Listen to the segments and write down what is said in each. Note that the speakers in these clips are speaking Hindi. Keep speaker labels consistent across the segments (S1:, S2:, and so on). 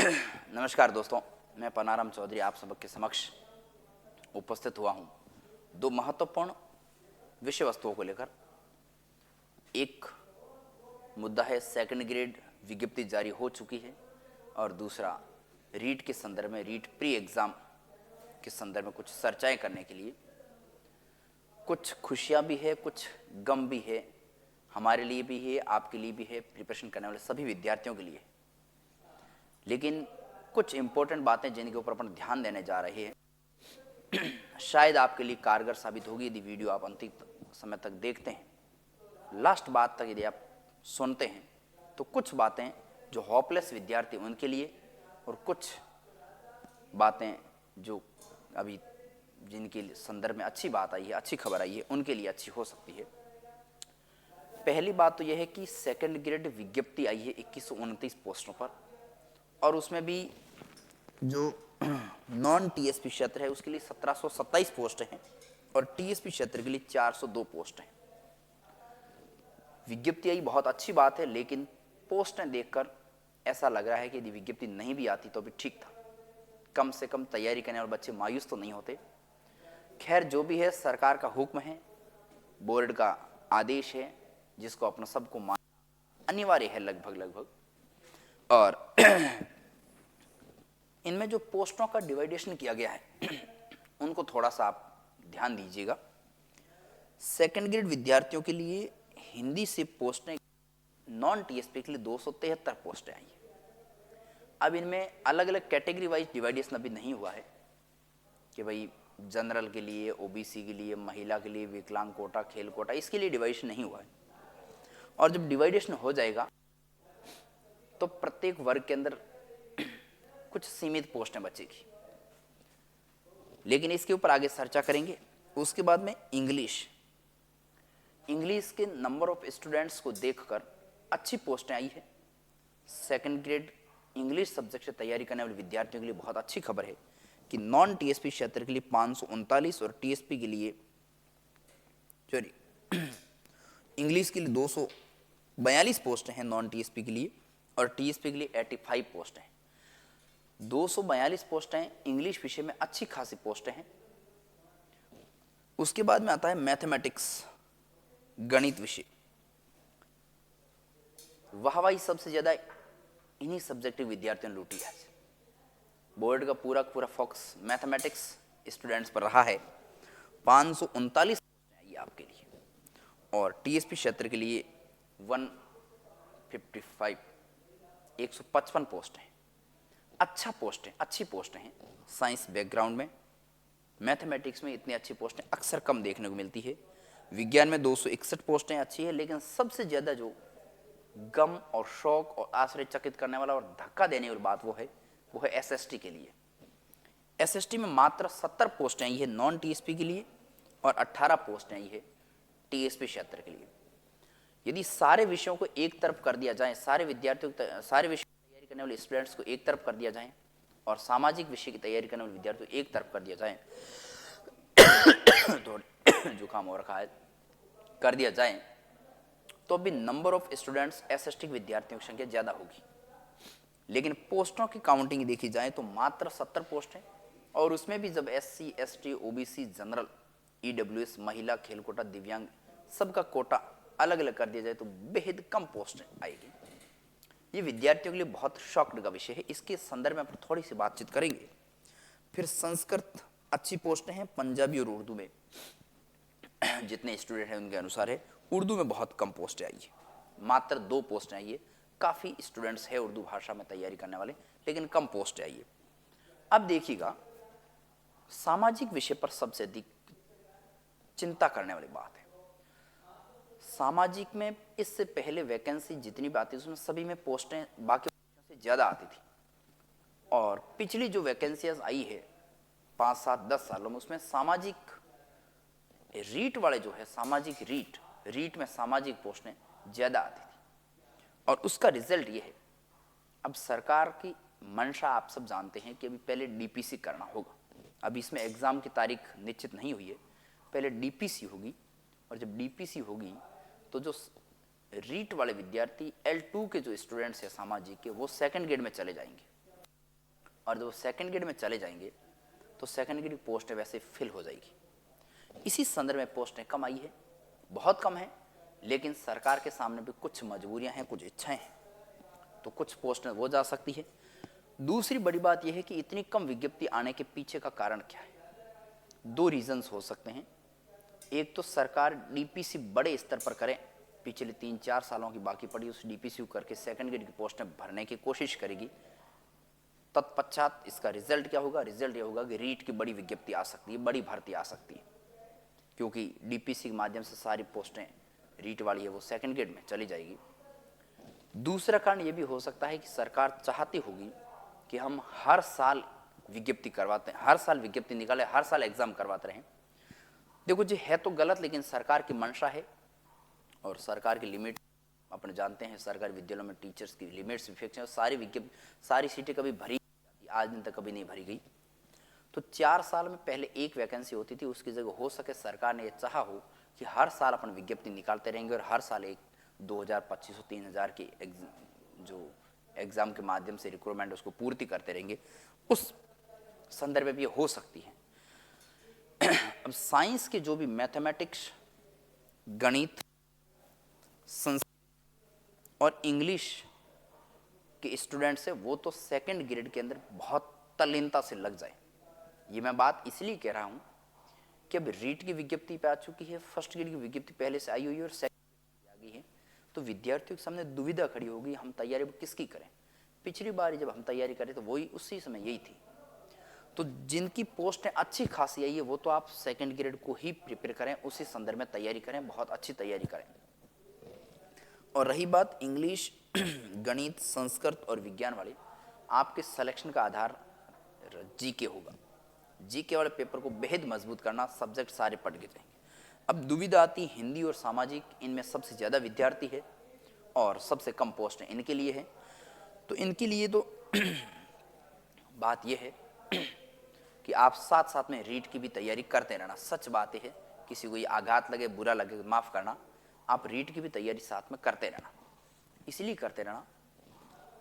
S1: नमस्कार दोस्तों, मैं पनाराम चौधरी आप सबके समक्ष उपस्थित हुआ हूं दो महत्वपूर्ण विषय वस्तुओं को लेकर। एक मुद्दा है सेकंड ग्रेड विज्ञप्ति जारी हो चुकी है, और दूसरा रीट के संदर्भ में, रीट प्री एग्जाम के संदर्भ में कुछ चर्चाएं करने के लिए। कुछ खुशियां भी है, कुछ गम भी है, हमारे लिए भी है, आपके लिए भी है, प्रिपरेशन करने वाले सभी विद्यार्थियों के लिए। लेकिन कुछ इंपॉर्टेंट बातें जिनके ऊपर अपन ध्यान देने जा रहे हैं, शायद आपके लिए कारगर साबित होगी यदि वीडियो आप अंतिम समय तक देखते हैं, लास्ट बात तक यदि आप सुनते हैं, तो कुछ बातें जो होपलेस विद्यार्थी उनके लिए, और कुछ बातें जो अभी जिनके संदर्भ में अच्छी बात आई है, अच्छी खबर आई है, उनके लिए अच्छी हो सकती है। पहली बात तो यह है कि सेकंड ग्रेड विज्ञप्ति आई है 2129 पोस्टों पर, और उसमें भी जो नॉन टीएसपी क्षेत्र है उसके लिए 1727 पोस्ट हैं, और टीएसपी क्षेत्र के लिए 402 पोस्ट हैं। विज्ञप्ति आई, बहुत अच्छी बात है, लेकिन पोस्टें देखकर ऐसा लग रहा है कि यदि विज्ञप्ति नहीं भी आती तो भी ठीक था, कम से कम तैयारी करने वाले बच्चे मायूस तो नहीं होते। खैर, जो भी है, सरकार का हुक्म है, बोर्ड का आदेश है, जिसको अपना सबको मानना अनिवार्य है लगभग। और इनमें जो पोस्टों का डिवाइडेशन किया गया है उनको थोड़ा सा आप ध्यान दीजिएगा। सेकंड ग्रेड विद्यार्थियों के लिए हिंदी से पोस्टें नॉन टीएसपी के लिए 273 पोस्टें आई है। अब इनमें अलग अलग कैटेगरी वाइज डिवाइडेशन अभी नहीं हुआ है कि भाई जनरल के लिए, ओबीसी के लिए, महिला के लिए, विकलांग कोटा, खेल कोटा, इसके लिए डिवाइडेशन नहीं हुआ है। और जब डिवाइडेशन हो जाएगा तो प्रत्येक वर्ग के अंदर कुछ सीमित पोस्टें बचेगी, लेकिन इसके ऊपर आगे चर्चा करेंगे। उसके बाद में इंग्लिश के नंबर ऑफ स्टूडेंट्स को देखकर अच्छी पोस्टें आई है। सेकंड ग्रेड इंग्लिश सब्जेक्ट से तैयारी करने वाले विद्यार्थियों के लिए बहुत अच्छी खबर है कि नॉन टीएसपी क्षेत्र के लिए 539 और टीएसपी के लिए, सॉरी, इंग्लिश के लिए 242 पोस्ट हैं नॉन टीएसपी के लिए, और टीएसपी के लिए 85 पोस्ट हैं। 242 पोस्टें इंग्लिश विषय में अच्छी खासी पोस्टें हैं। उसके बाद में आता है मैथमेटिक्स, गणित विषय। वाहवाही सबसे ज्यादा इन्हीं सब्जेक्ट विद्यार्थियों ने लूटी है। बोर्ड का पूरा फोकस मैथमेटिक्स स्टूडेंट्स पर रहा है। 539 पोस्टें आई आपके लिए, और टीएसपी क्षेत्र के लिए 155 पोस्ट हैं। अच्छा पोस्ट है, अच्छी पोस्टें हैं। साइंस बैकग्राउंड में, मैथमेटिक्स में इतनी अच्छी पोस्टें अक्सर कम देखने को मिलती है। विज्ञान में 261 पोस्टें अच्छी है, लेकिन सबसे ज्यादा जो गम और शौक और आश्चर्यचकित करने वाला और धक्का देने वाली बात वो है एसएसटी के लिए। एसएसटी में मात्र 70 पोस्टें आई है नॉन टीएसपी के लिए, और 18 पोस्टें आई है टीएसपी क्षेत्र के लिए। यदि सारे विषयों को एक तरफ कर दिया जाए, सारे विषयों की तैयारी करने वाले स्टूडेंट्स को एक तरफ कर दिया जाए, और सामाजिक विषय की तैयारी करने वाले विद्यार्थियों को एक तरफ कर दिया जाए, थोड़ी जुकाम हो रखा है, कर दिया जाए, तो भी नंबर ऑफ स्टूडेंट्स एसएसटी विद्यार्थियों की संख्या ज्यादा होगी। लेकिन पोस्टों की काउंटिंग देखी जाए तो मात्र 70 पोस्ट है, और उसमें भी जब SC, ST, OBC, general, EWS, महिला, खेल कोटा, दिव्यांग, सबका कोटा अलग अलग कर दिया जाए तो बेहद कम पोस्ट आएगी। ये विद्यार्थियों के लिए बहुत शॉक्ड का विषय है। इसके संदर्भ में थोड़ी सी बातचीत करेंगे। फिर संस्कृत अच्छी पोस्टें हैं, पंजाबी और उर्दू में जितने स्टूडेंट हैं उनके अनुसार है। उर्दू में बहुत कम पोस्टें आई है, मात्र 2 पोस्टें आई है। काफी स्टूडेंट्स है उर्दू भाषा में तैयारी करने वाले, लेकिन कम पोस्टें आई है। अब देखिएगा, सामाजिक विषय पर सबसे अधिक चिंता करने वाली बात है। सामाजिक में इससे पहले वैकेंसी जितनी भी आती थी उसमें सभी में पोस्टें बाकी से ज्यादा आती थी, और पिछली जो वैकेंसियां आई है 5, 7, 10 सालों में, उसमें सामाजिक रीट वाले जो है, सामाजिक रीट में सामाजिक पोस्टें ज्यादा आती थी। और उसका रिजल्ट ये है, अब सरकार की मंशा आप सब जानते हैं कि अभी पहले डीपीसी करना होगा। अभी इसमें एग्जाम की तारीख निश्चित नहीं हुई है, पहले डीपीसी होगी, और जब डीपीसी होगी तो जो रीट वाले विद्यार्थी L2 के जो स्टूडेंट्स हैं सामाजिक के, वो सेकंड ग्रेड में चले जाएंगे। और जब सेकंड ग्रेड में चले जाएंगे तो सेकंड ग्रेड की पोस्टें वैसे फिल हो जाएगी। इसी संदर्भ में पोस्टें कम आई है, बहुत कम है, लेकिन सरकार के सामने भी कुछ मजबूरियां हैं, कुछ इच्छाएं हैं, तो कुछ पोस्टें वो जा सकती है। दूसरी बड़ी बात यह है कि इतनी कम विज्ञप्ति आने के पीछे का कारण क्या है। दो रीजंस हो सकते हैं। एक तो सरकार डीपीसी बड़े स्तर पर करे, पिछले 3-4 सालों की बाकी पड़ी उस डीपीसी को करके सेकंड ग्रेड की पोस्टें भरने की कोशिश करेगी। तत्पश्चात इसका रिजल्ट क्या होगा? रिजल्ट यह होगा कि रीट की बड़ी विज्ञप्ति आ सकती है, बड़ी भर्ती आ सकती है, क्योंकि डीपीसी के माध्यम से सारी पोस्टें रीट वाली है वो सेकंड ग्रेड में चली जाएगी। दूसरा कारण यह भी हो सकता है कि सरकार चाहती होगी कि हम हर साल विज्ञप्ति करवाते हैं, हर साल विज्ञप्ति निकाले, हर साल एग्जाम करवाते रहें। देखो जी, है तो गलत, लेकिन सरकार की मंशा है और सरकार की लिमिट अपने जानते हैं। सरकारी विद्यालयों में टीचर्स की लिमिट्स भी फिक्स हैं। सारी सीटें कभी भरी, आज दिन तक कभी नहीं भरी गई। तो 4 साल में पहले एक वैकेंसी होती थी, उसकी जगह हो सके सरकार ने यह चाहा हो कि हर साल अपन विज्ञप्ति निकालते रहेंगे और हर साल एक 2000, 2500, 3000 की जो एग्जाम के माध्यम से रिक्रूटमेंट उसको पूर्ति करते रहेंगे। उस संदर्भ में भी हो सकती है। अब साइंस के जो भी मैथमेटिक्स, गणित, संस्कृत और इंग्लिश के स्टूडेंट्स है वो तो सेकंड ग्रेड के अंदर बहुत तल्लीनता से लग जाए। ये मैं बात इसलिए कह रहा हूं कि अब रीट की विज्ञप्ति पे आ चुकी है, फर्स्ट ग्रेड की विज्ञप्ति पहले से आई हुई है और सेकंड आ गई है, तो विद्यार्थियों के सामने दुविधा खड़ी होगी, हम तैयारी किसकी करें। पिछली बार जब हम तैयारी करें तो वही उसी समय यही थी। तो जिनकी पोस्टें अच्छी खासी आई है वो तो आप सेकंड ग्रेड को ही प्रिपेयर करें, उसी संदर्भ में तैयारी करें, बहुत अच्छी तैयारी करें। और रही बात इंग्लिश, गणित, संस्कृत और विज्ञान वाले, आपके सिलेक्शन का आधार जीके होगा। जीके वाले पेपर को बेहद मजबूत करना, सब्जेक्ट सारे पढ़ के जाएंगे। अब दुविधा आती हिंदी और सामाजिक, इनमें सबसे ज़्यादा विद्यार्थी है और सबसे कम पोस्ट है इनके लिए है। तो इनके लिए तो बात यह है कि आप साथ साथ में रीट की भी तैयारी करते रहना। सच बात है, किसी को ये आघात लगे, बुरा लगे, माफ़ करना, आप रीट की भी तैयारी साथ में करते रहना। इसलिए करते रहना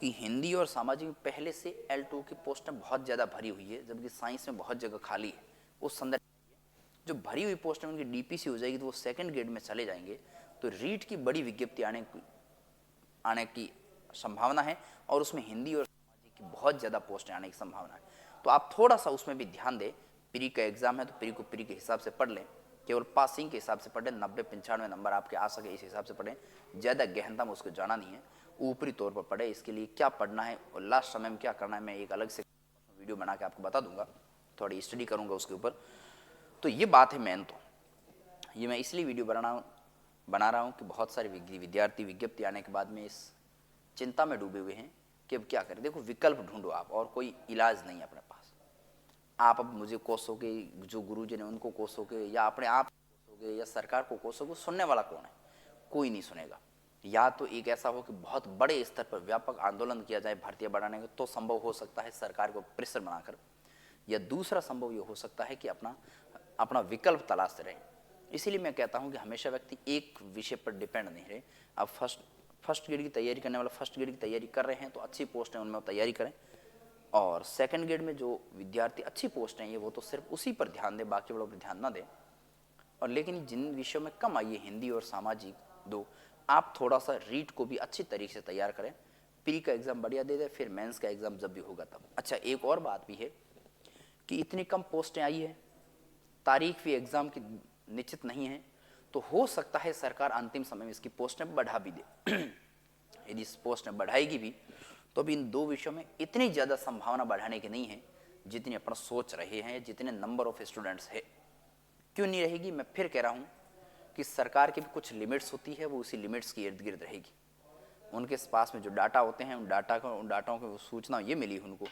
S1: कि हिंदी और सामाजिक में पहले से L2 की पोस्टें बहुत ज़्यादा भरी हुई है, जबकि साइंस में बहुत जगह खाली है। उस संदर्भ जो भरी हुई पोस्टें उनकी डीपीसी हो जाएगी तो वो सेकंड ग्रेड में चले जाएंगे, तो रीट की बड़ी विज्ञप्ति आने की संभावना है और उसमें हिंदी और सामाजिक की बहुत ज़्यादा पोस्टें आने की संभावना है। तो आप थोड़ा सा उसमें भी ध्यान दें। प्री का एग्जाम है तो प्री को प्री के हिसाब से पढ़ लें, केवल पासिंग के हिसाब से पढ़ें, 90-95 नंबर आपके आ सके इस हिसाब से पढ़ें, ज़्यादा गहनता में उसको जाना नहीं है, ऊपरी तौर पर पढ़े। इसके लिए क्या पढ़ना है और लास्ट समय में क्या करना है मैं एक अलग से वीडियो बना के आपको बता दूंगा, थोड़ी स्टडी करूंगा उसके ऊपर। तो ये बात है मेन। तो ये मैं इसलिए वीडियो बना रहा हूँ कि बहुत सारे विद्यार्थी विज्ञप्ति आने के बाद में इस चिंता में डूबे हुए हैं कि अब क्या करें। देखो, विकल्प ढूंढो आप, और कोई इलाज नहीं है अपने पास। आप अब मुझे कोसोगे, जो गुरुजी ने उनको कोसोगे, या अपने आप कोसोगे, या सरकार को कोसोगे, सुनने वाला कौन है? कोई नहीं सुनेगा। या तो एक ऐसा हो कि बहुत बड़े स्तर पर व्यापक आंदोलन किया जाए भर्तियां बढ़ाने का, तो संभव हो सकता है सरकार को प्रेशर बनाकर, या दूसरा संभव ये हो सकता है कि अपना विकल्प तलाशते रहे। इसीलिए मैं कहता हूं कि हमेशा व्यक्ति एक विषय पर डिपेंड नहीं रहे। अब फर्स्ट ग्रेड की तैयारी करने वाला फर्स्ट ग्रेड की तैयारी कर रहे हैं तो अच्छी पोस्ट है उनमें तैयारी करें, और सेकंड ग्रेड में जो विद्यार्थी अच्छी पोस्ट हैं ये वो तो सिर्फ उसी पर ध्यान दें, बाकी वालों पर ध्यान ना दें। और लेकिन जिन विषयों में कम आई है, हिंदी और सामाजिक दो, आप थोड़ा सा रीट को भी अच्छी तरीके से तैयार करें, प्री का एग्जाम बढ़िया दे दें, फिर मेंस का एग्जाम जब भी होगा तब। अच्छा, एक और बात भी है कि इतनी कम पोस्टें आई है, तारीख भी एग्जाम की निश्चित नहीं है, तो हो सकता है सरकार अंतिम समय में इसकी पोस्टें बढ़ा भी दे। यदि इस पोस्टें बढ़ाएगी भी तो भी इन दो विषयों में इतनी ज़्यादा संभावना बढ़ाने की नहीं है जितनी अपन सोच रहे हैं, जितने नंबर ऑफ स्टूडेंट्स है। क्यों नहीं रहेगी? मैं फिर कह रहा हूँ कि सरकार की भी कुछ लिमिट्स होती है, वो उसी लिमिट्स के इर्द गिर्द रहेगी। उनके पास में जो डाटा होते हैं उन डाटाओं की सूचना ये मिली उनको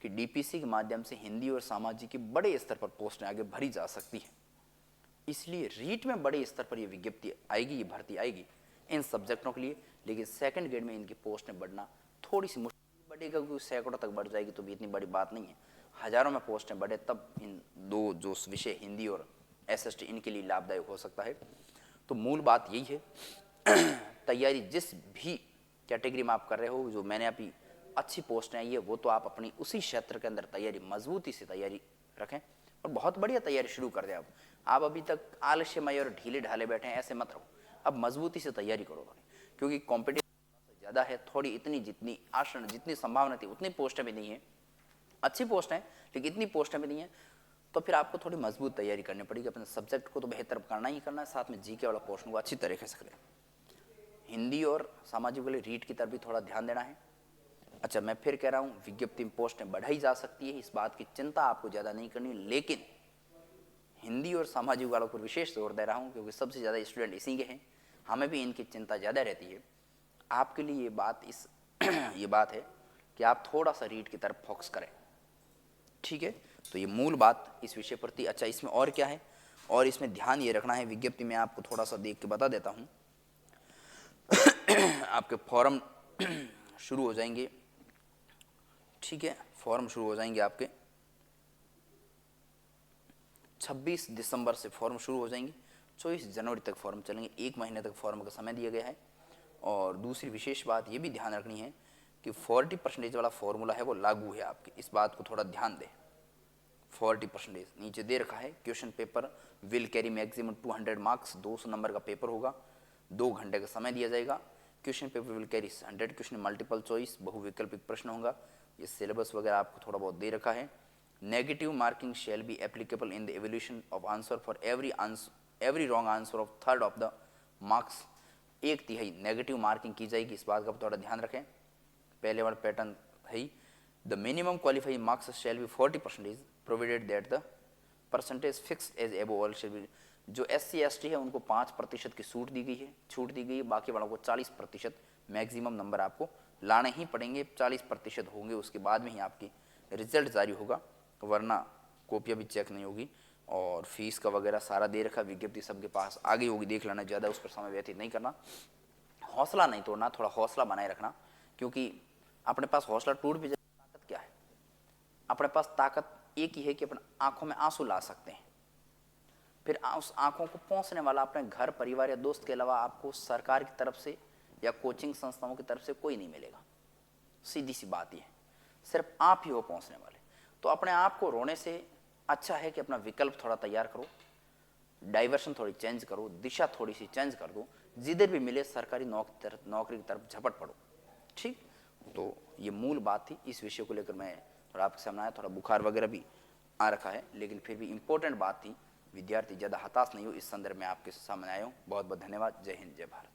S1: कि डीपीसी के माध्यम से हिंदी और सामाजिक की बड़े स्तर पर पोस्टें आगे भरी जा सकती है। इसलिए रीट में बड़े स्तर पर ये विज्ञप्ति आएगी, ये भर्ती आएगी इन सब्जेक्टों के लिए। लेकिन सेकंड ग्रेड में इनकी पोस्टें बढ़ना थोड़ी सी मुश्किल बढ़ेगा, क्योंकि सैकड़ों तक बढ़ जाएगी तो भी इतनी बड़ी बात नहीं है। हजारों में पोस्टें बढ़े तब इन दो जो विषय हिंदी और एसएसटी इनके लिए लाभदायक हो सकता है। तो मूल बात यही है, तैयारी जिस भी कैटेगरी में आप कर रहे हो, जो मैंने अभी अच्छी पोस्ट आई है वो तो आप अपनी उसी क्षेत्र के अंदर तैयारी मजबूती से तैयारी रखें और बहुत बढ़िया तैयारी शुरू कर दें। अब आप अभी तक आलस्यमय और ढीले ढाले बैठे हैं, ऐसे मत रहो, अब मजबूती से तैयारी करो थोड़ी, क्योंकि कॉम्पिटिशन ज़्यादा है थोड़ी। इतनी जितनी आसन जितनी संभावना थी उतनी पोस्टें भी नहीं है, अच्छी पोस्ट है लेकिन इतनी पोस्टें भी नहीं है, तो फिर आपको थोड़ी मजबूत तैयारी करनी पड़ेगी। अपने सब्जेक्ट को तो बेहतर करना ही करना है, साथ में जीके वाला पोर्शन को अच्छी तरीके से करें। हिंदी और सामाजिक वाले रीड की तरफ भी थोड़ा ध्यान देना है। अच्छा, मैं फिर कह रहा हूँ विज्ञप्ति में पोस्टें बढ़ाई जा सकती है, इस बात की चिंता आपको ज़्यादा नहीं करनी, लेकिन हिंदी और सामाजिक वालों पर विशेष जोर दे रहा हूँ क्योंकि सबसे ज़्यादा स्टूडेंट इसी के हैं, हमें भी इनकी चिंता ज़्यादा रहती है। आपके लिए ये बात है कि आप थोड़ा सा रीड की तरफ फोकस करें, ठीक है। तो ये मूल बात इस विषय पर थी। अच्छा, इसमें और क्या है, और इसमें ध्यान ये रखना है, विज्ञप्ति में आपको थोड़ा सा देख के बता देता हूँ। आपके फॉर्म शुरू हो जाएंगे, ठीक है, फॉर्म शुरू हो जाएंगे आपके 26 दिसंबर से फॉर्म शुरू हो जाएंगे, 24 जनवरी तक फॉर्म चलेंगे, 1 महीने तक फॉर्म का समय दिया गया है। और दूसरी विशेष बात ये भी ध्यान रखनी है कि 40% वाला फॉर्मूला है वो लागू है आपके, इस बात को थोड़ा ध्यान दें। 40% नीचे दे रखा है, question paper will carry maximum 200 marks, 200 number का पेपर होगा, 2 घंटे का समय दिया जाएगा। Question paper will carry 100 question, multiple choice बहुविकल्पिक प्रश्न होगा। ये सिलेबस वगैरह आपको थोड़ा बहुत दे रखा है। Negative marking shall be applicable in the evolution of answer for every wrong answer of third of the marks, 1/3 negative marking की जाएगी, इस बात का थोड़ा ध्यान रखें। पहले वाला पैटर्न है। The minimum qualifying marks shall be 40% provided that the percentage fix as above all shall be. जो SC ST है उनको 5% की छूट दी गई है, बाकी वालों को 40% मैक्सिमम नंबर आपको लाने ही पड़ेंगे, 40% होंगे, उसके बाद में ही आपकी रिजल्ट जारी होगा, वरना कॉपियाँ भी चेक नहीं होगी। और फीस का वगैरह सारा दे रखा, विज्ञप्ति सबके पास आगे होगी, देख लेना, ज़्यादा उस पर समय व्यतीत नहीं करना, हौसला नहीं तोड़ना, थोड़ा हौसला बनाए रखना, क्योंकि अपने पास हौसला टूट भी जाए, ताकत क्या है, अपने पास ताकत एक ही है कि अपने आंखों में आंसू ला सकते हैं। फिर उस आंखों को पहुंचने वाला अपने घर परिवार या दोस्त के अलावा आपको सरकार की तरफ से या कोचिंग संस्थाओं की तरफ से कोई नहीं मिलेगा, सीधी सी बात ये है, सिर्फ आप ही हो पहुंचने वाले। तो अपने आप को रोने से अच्छा है कि अपना विकल्प थोड़ा तैयार करो, डाइवर्शन थोड़ी चेंज करो, दिशा थोड़ी सी चेंज कर दो, जिधर भी मिले सरकारी नौकरी की तरफ झपट पड़ो, ठीक। तो ये मूल बात थी, इस विषय को लेकर मैं थोड़ा आपके सामने आया, थोड़ा बुखार वगैरह भी आ रखा है, लेकिन फिर भी इम्पोर्टेंट बात थी, विद्यार्थी ज़्यादा हताश नहीं हो, इस संदर्भ में आपके सामने आया हूँ। बहुत बहुत धन्यवाद। जय हिंद, जय भारत।